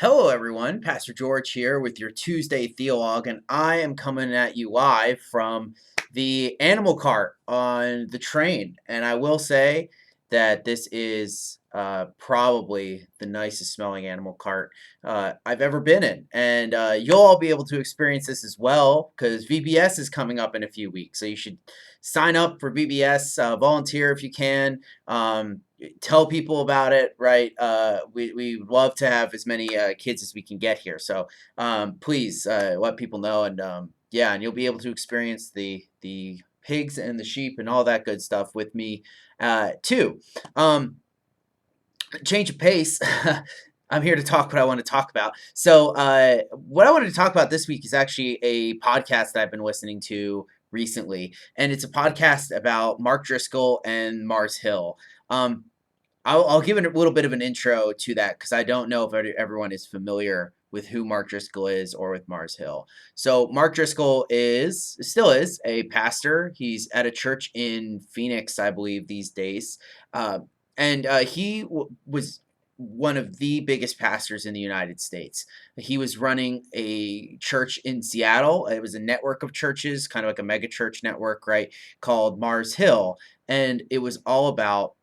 Hello, everyone. Pastor George here with your Tuesday Theolog, and I am coming at you live from the animal cart on the train. And I will say that this is probably the nicest smelling animal cart I've ever been in. And you'll all be able to experience this as well because VBS is coming up in a few weeks. So you should sign up for VBS, volunteer if you can. Tell people about it, right? We love to have as many kids as we can get here. So please let people know, and yeah, and you'll be able to experience the pigs and the sheep and all that good stuff with me too. Change of pace. I'm here to talk what I want to talk about. So, what I wanted to talk about this week is actually a podcast that I've been listening to recently, and it's a podcast about Mark Driscoll and Mars Hill. Um, I'll give it a little bit of an intro to that because I don't know if everyone is familiar with who Mark Driscoll is or with Mars Hill. So Mark Driscoll still is a pastor. He's at a church in Phoenix, I believe, these days, uh, and he was one of the biggest pastors in the United States. He was running a church in Seattle. It was a network of churches, kind of like a mega church network, right? Called Mars Hill, and it was all about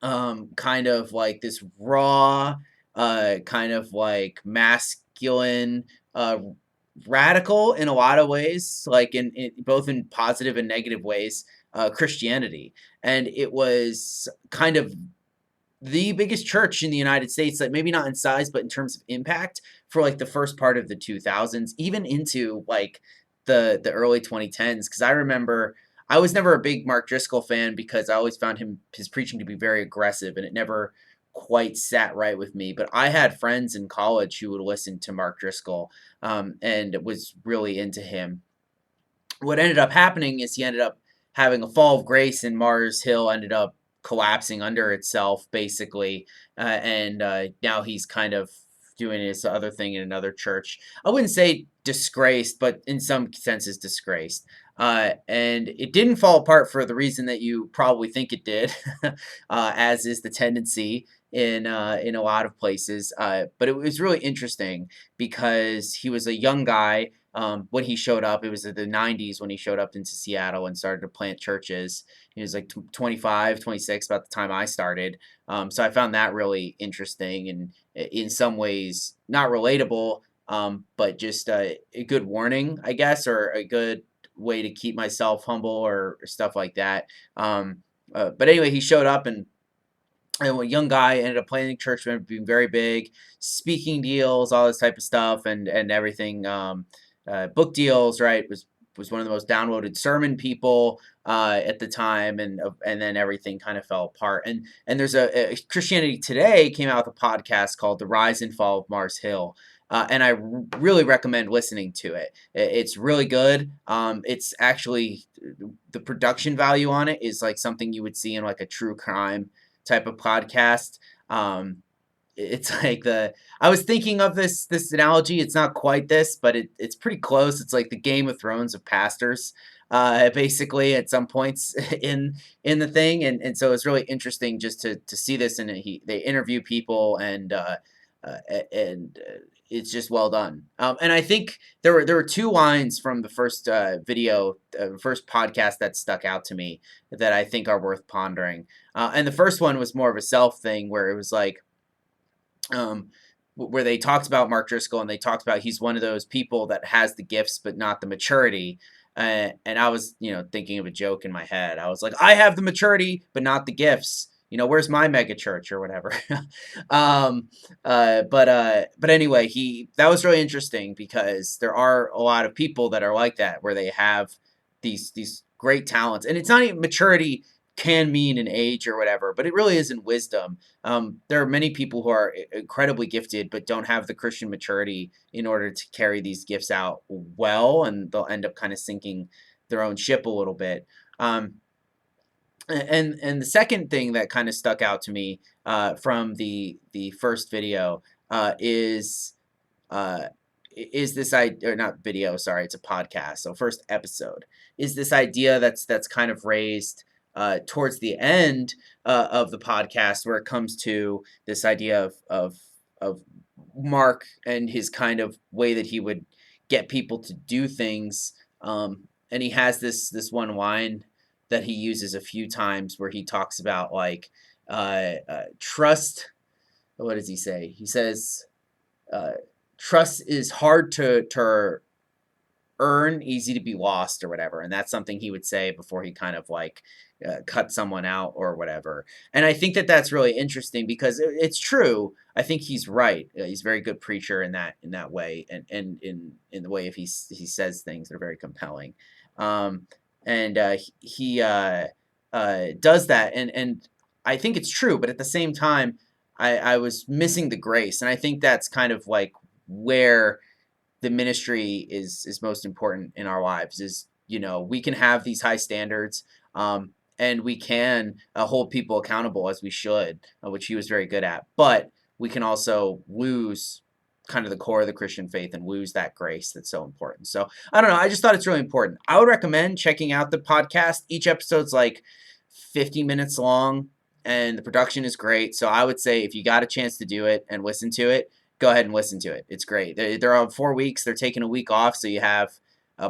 kind of like this raw, kind of like masculine, radical in a lot of ways, like in both in positive and negative ways, Christianity. And it was kind of the biggest church in the United States, like maybe not in size, but in terms of impact for like the first part of the 2000s, even into like the early 2010s. Because I remember I was never a big Mark Driscoll fan because I always found his preaching to be very aggressive, and it never quite sat right with me. But I had friends in college who would listen to Mark Driscoll and was really into him. What ended up happening is he ended up having a fall of grace, and Mars Hill ended up collapsing under itself, basically. And now he's kind of doing his other thing in another church. I wouldn't say disgraced, but in some senses disgraced. And it didn't fall apart for the reason that you probably think it did, as is the tendency in a lot of places. But it was really interesting because he was a young guy when he showed up. It was in the 90s when he showed up into Seattle and started to plant churches. He was like 25, 26 about the time I started. So I found that really interesting and in some ways not relatable, but just a good warning, I guess, or a good way to keep myself humble or stuff like that. But anyway, he showed up and a young guy ended up planning church, being very big, speaking deals, all this type of stuff, and everything. Book deals, right? Was one of the most downloaded sermon people at the time, and then everything kind of fell apart. And there's a Christianity Today came out with a podcast called The Rise and Fall of Mars Hill. And I really recommend listening to it. It's really good. It's actually the production value on it is like something you would see in like a true crime type of podcast. It's like I was thinking of this analogy. It's not quite this, but it's pretty close. It's like the Game of Thrones of pastors, basically at some points in the thing, and so it's really interesting just to see this. And they interview people and it's just well done. And I think there were two lines from the first first podcast that stuck out to me that I think are worth pondering. And the first one was more of a self thing where it was like, where they talked about Mark Driscoll and they talked about he's one of those people that has the gifts but not the maturity. And I was, thinking of a joke in my head. I was like, I have the maturity but not the gifts. Where's my mega church or whatever. But anyway, that was really interesting because there are a lot of people that are like that, where they have these great talents, and it's not even maturity can mean an age or whatever, but it really is in wisdom. There are many people who are incredibly gifted but don't have the Christian maturity in order to carry these gifts out well, and they'll end up kind of sinking their own ship a little bit. And the second thing that kind of stuck out to me from the first video is this idea, or not video, sorry, it's a podcast. So first episode is this idea that's kind of raised towards the end of the podcast, where it comes to this idea of Mark and his kind of way that he would get people to do things. And he has this one line that he uses a few times where he talks about like trust. What does he say? He says uh, trust is hard to earn, easy to be lost, or whatever. And that's something he would say before he kind of like cut someone out or whatever. And I think that that's really interesting because it's true. I think he's right. He's a very good preacher in that way, and in the way if he says things that are very compelling. Um, and he does that, and I think it's true. But at the same time, I was missing the grace, and I think that's kind of like where the ministry is most important in our lives. Is, you know, we can have these high standards, and we can hold people accountable as we should, which he was very good at, but we can also lose kind of the core of the Christian faith and lose that grace that's so important. So I don't know, I just thought it's really important. I would recommend checking out the podcast. Each episode's like 50 minutes long, and the production is great. So I would say if you got a chance to do it and listen to it, go ahead and listen to it. It's great. They're on 4 weeks. They're taking a week off, so you have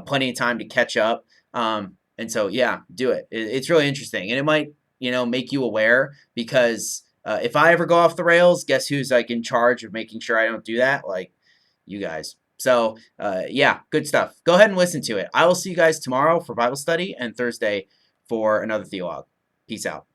plenty of time to catch up. And so, yeah, do it. It's really interesting, and it might, you know, make you aware because if I ever go off the rails, guess who's like in charge of making sure I don't do that? Like, you guys. So, yeah, good stuff. Go ahead and listen to it. I will see you guys tomorrow for Bible study and Thursday for another Theolog. Peace out.